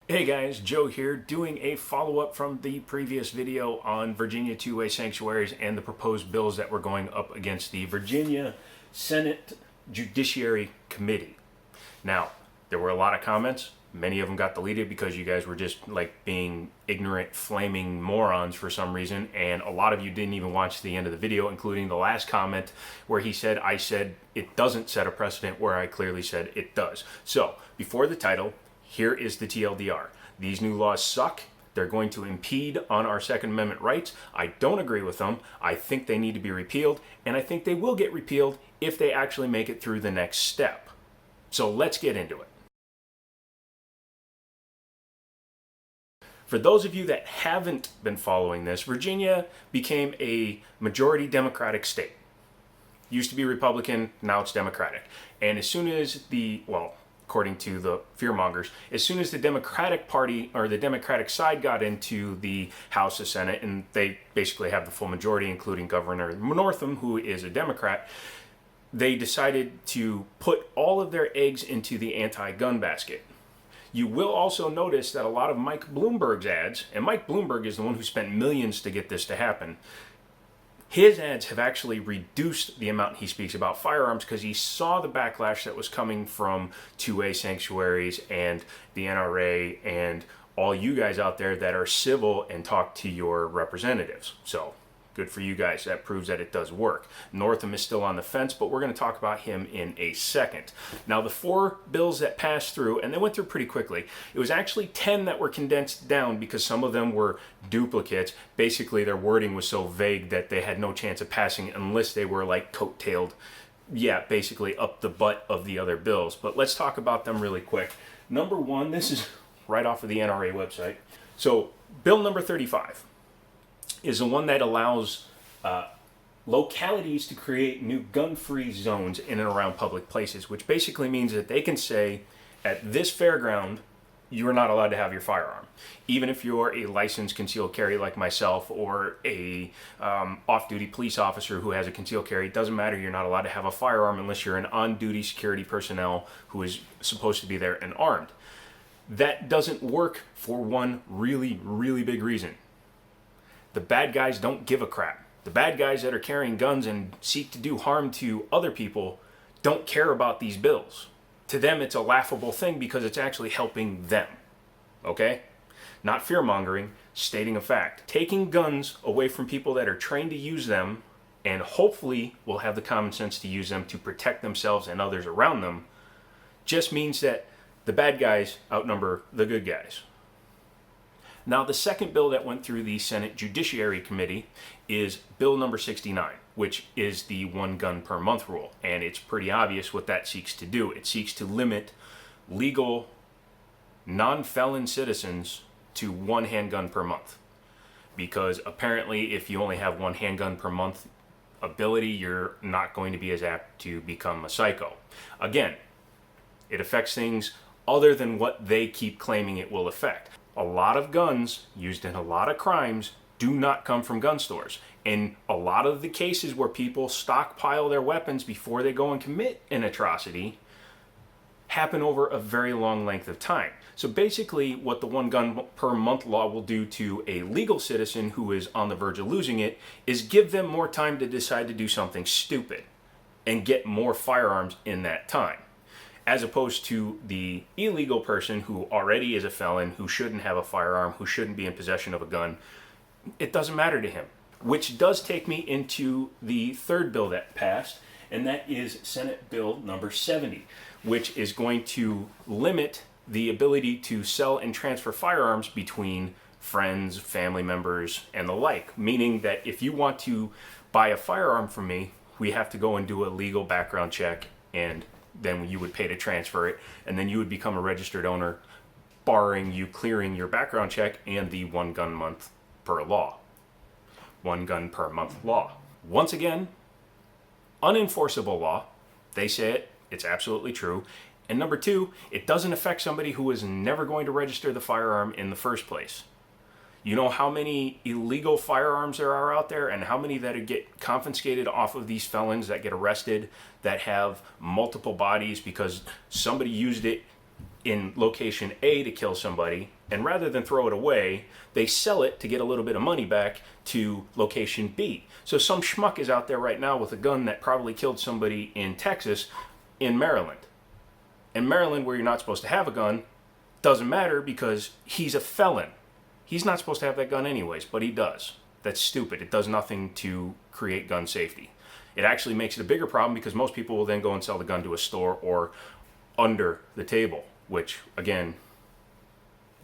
Hey guys, Joe here doing a follow-up from the previous video on Virginia two-way sanctuaries and the proposed bills that were going up against the Virginia Senate Judiciary Committee. Now, there were a lot of comments. Many of them got deleted because you guys were just like being ignorant, flaming morons for some reason, and a lot of you didn't even watch the end of the video, including the last comment where he said, I said it doesn't set a precedent, where I clearly said it does. So, before the title, here is the TLDR. These new laws suck. They're going to impede on our Second Amendment rights. I don't agree with them. I think they need to be repealed, and I think they will get repealed if they actually make it through the next step. So let's get into it. For those of you that haven't been following this, Virginia became a majority Democratic state. Used to be Republican, now it's Democratic. And as soon as according to the fearmongers, as soon as the Democratic Party or the Democratic side got into the House and Senate, and they basically have the full majority, including Governor Northam, who is a Democrat, they decided to put all of their eggs into the anti-gun basket. You will also notice that a lot of Mike Bloomberg's ads, and Mike Bloomberg is the one who spent millions to get this to happen, his ads have actually reduced the amount he speaks about firearms because he saw the backlash that was coming from two-way sanctuaries and the NRA and all you guys out there that are civil and talk to your representatives. So, good for you guys. That proves that it does work. Northam is still on the fence, but we're going to talk about him in a second. Now, the 4 bills that passed through, and they went through pretty quickly, it was actually 10 that were condensed down because some of them were duplicates. Basically, their wording was so vague that they had no chance of passing unless they were like coattailed, basically up the butt of the other bills. But let's talk about them really quick. Number 1, this is right off of the NRA website. So, Bill number 35. Is the one that allows localities to create new gun-free zones in and around public places, which basically means that they can say, at this fairground, you're not allowed to have your firearm. Even if you're a licensed concealed carry like myself, or a off-duty police officer who has a concealed carry, it doesn't matter, you're not allowed to have a firearm unless you're an on-duty security personnel who is supposed to be there and armed. That doesn't work for one really, really big reason. The bad guys don't give a crap. The bad guys that are carrying guns and seek to do harm to other people don't care about these bills. To them, it's a laughable thing because it's actually helping them. Okay? Not fear-mongering, stating a fact. Taking guns away from people that are trained to use them and hopefully will have the common sense to use them to protect themselves and others around them just means that the bad guys outnumber the good guys. Now, the second bill that went through the Senate Judiciary Committee is Bill number 69, which is the 1 gun per month rule. And it's pretty obvious what that seeks to do. It seeks to limit legal non-felon citizens to 1 handgun per month. Because apparently if you only have 1 handgun per month ability, you're not going to be as apt to become a psycho. Again, it affects things other than what they keep claiming it will affect. A lot of guns used in a lot of crimes do not come from gun stores. And a lot of the cases where people stockpile their weapons before they go and commit an atrocity happen over a very long length of time. So basically what the 1 gun per month law will do to a legal citizen who is on the verge of losing it is give them more time to decide to do something stupid and get more firearms in that time. As opposed to the illegal person who already is a felon, who shouldn't have a firearm, who shouldn't be in possession of a gun. It doesn't matter to him. Which does take me into the third bill that passed, and that is Senate Bill number 70, which is going to limit the ability to sell and transfer firearms between friends, family members, and the like. Meaning that if you want to buy a firearm from me, we have to go and do a legal background check, and then you would pay to transfer it, and then you would become a registered owner, barring you clearing your background check and the 1 gun month per law. 1 gun per month law. Once again, unenforceable law. They say it, it's absolutely true. And number 2, it doesn't affect somebody who is never going to register the firearm in the first place. You know how many illegal firearms there are out there and how many that get confiscated off of these felons that get arrested that have multiple bodies because somebody used it in location A to kill somebody And rather than throw it away, they sell it to get a little bit of money back to location B. So some schmuck is out there right now with a gun that probably killed somebody in Texas, in Maryland. In Maryland, where you're not supposed to have a gun, doesn't matter because he's a felon. He's not supposed to have that gun anyways, but he does. That's stupid. It does nothing to create gun safety. It actually makes it a bigger problem because most people will then go and sell the gun to a store or under the table, which, again,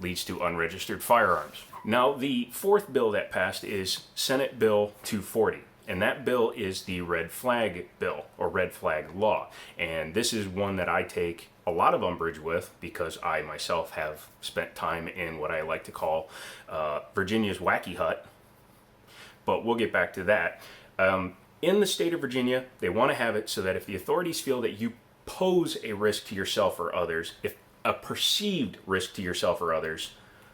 leads to unregistered firearms. Now, the fourth bill that passed is Senate Bill 240, and that bill is the red flag bill, or red flag law. And this is one that I take a lot of umbrage with because I myself have spent time in what I like to call Virginia's wacky hut, but we'll get back to that. In the state of Virginia, they want to have it so that if the authorities feel that you pose a risk to yourself or others, if a perceived risk to yourself or others,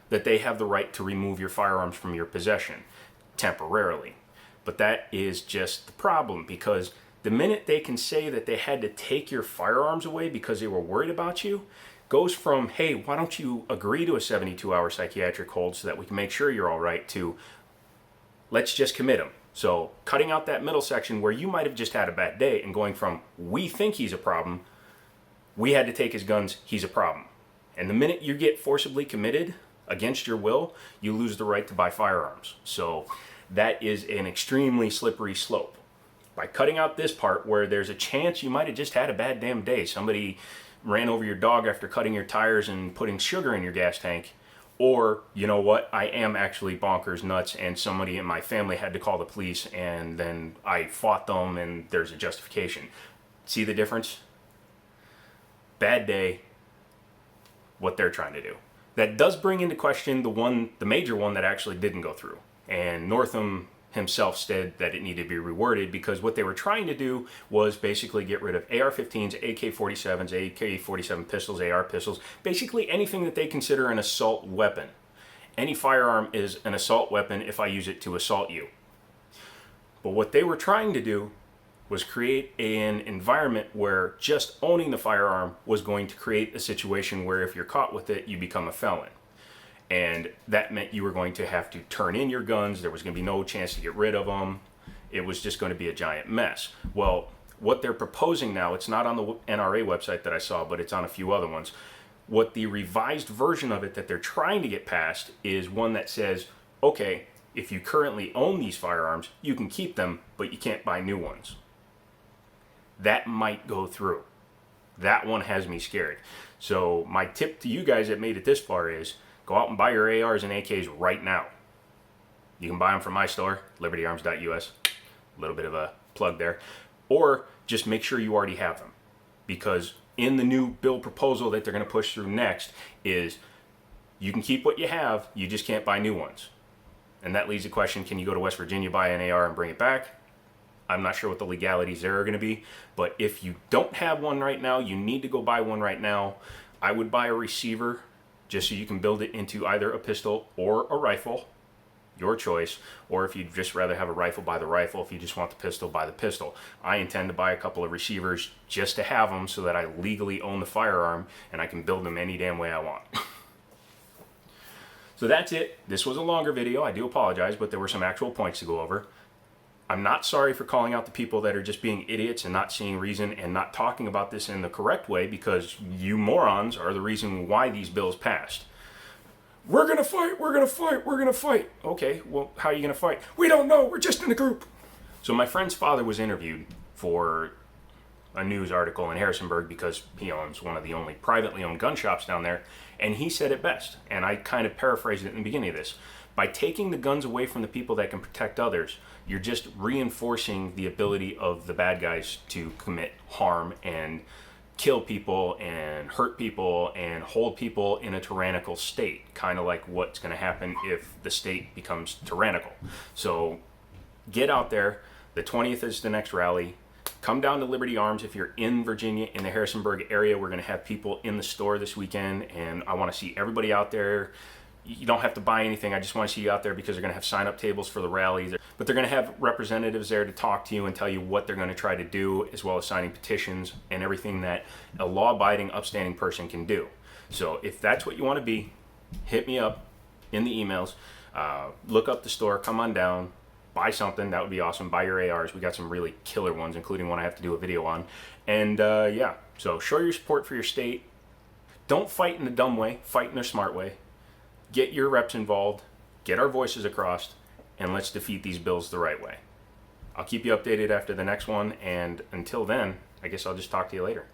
that they have the right to remove your firearms from your possession temporarily. But that is just the problem, because the minute they can say that they had to take your firearms away because they were worried about you, goes from, hey, why don't you agree to a 72-hour psychiatric hold so that we can make sure you're all right, to let's just commit him. So cutting out that middle section where you might have just had a bad day and going from, we think he's a problem, we had to take his guns, he's a problem. And the minute you get forcibly committed against your will, you lose the right to buy firearms. So that is an extremely slippery slope. By cutting out this part where there's a chance you might have just had a bad damn day, somebody ran over your dog after cutting your tires and putting sugar in your gas tank, or, you know what, I am actually bonkers nuts and somebody in my family had to call the police and then I fought them and there's a justification. See the difference? Bad day, what they're trying to do. That does bring into question the major one that actually didn't go through. And Northam himself said that it needed to be reworded because what they were trying to do was basically get rid of AR-15s, AK-47s, AK-47 pistols, AR pistols, basically anything that they consider an assault weapon. Any firearm is an assault weapon if I use it to assault you. But what they were trying to do was create an environment where just owning the firearm was going to create a situation where if you're caught with it, you become a felon. And that meant you were going to have to turn in your guns. There was going to be no chance to get rid of them. It was just going to be a giant mess. Well, what they're proposing now, it's not on the NRA website that I saw, but it's on a few other ones. What the revised version of it that they're trying to get passed is one that says, okay, if you currently own these firearms, you can keep them, but you can't buy new ones. That might go through. That one has me scared. So my tip to you guys that made it this far is, go out and buy your ARs and AKs right now. You can buy them from my store, libertyarms.us. A little bit of a plug there. Or just make sure you already have them. Because in the new bill proposal that they're going to push through next is you can keep what you have, you just can't buy new ones. And that leaves the question, can you go to West Virginia, buy an AR and bring it back? I'm not sure what the legalities there are going to be. But if you don't have one right now, you need to go buy one right now. I would buy a receiver just so you can build it into either a pistol or a rifle, your choice. Or if you'd just rather have a rifle, buy the rifle. If you just want the pistol, buy the pistol. I intend to buy a couple of receivers just to have them so that I legally own the firearm and I can build them any damn way I want. So that's it. This was a longer video. I do apologize, but there were some actual points to go over. I'm not sorry for calling out the people that are just being idiots and not seeing reason and not talking about this in the correct way, because you morons are the reason why these bills passed. We're going to fight, we're going to fight, we're going to fight. Okay, well, how are you going to fight? We don't know, we're just in a group. So my friend's father was interviewed for a news article in Harrisonburg because he owns one of the only privately owned gun shops down there, and he said it best, and I kind of paraphrased it in the beginning of this. By taking the guns away from the people that can protect others, you're just reinforcing the ability of the bad guys to commit harm and kill people and hurt people and hold people in a tyrannical state, kind of like what's going to happen if the state becomes tyrannical. So get out there. The 20th is the next rally. Come down to Liberty Arms if you're in Virginia, in the Harrisonburg area. We're going to have people in the store this weekend, and I want to see everybody out there. You don't have to buy anything. I just want to see you out there because they're going to have sign-up tables for the rally. But they're going to have representatives there to talk to you and tell you what they're going to try to do, as well as signing petitions and everything that a law-abiding, upstanding person can do. So if that's what you want to be, hit me up in the emails. Look up the store, come on down, buy something. That would be awesome. Buy your ARs. We got some really killer ones, including one I have to do a video on. And yeah, so show your support for your state. Don't fight in a dumb way. Fight in a smart way. Get your reps involved. Get our voices across. And let's defeat these bills the right way. I'll keep you updated after the next one. And until then, I guess I'll just talk to you later.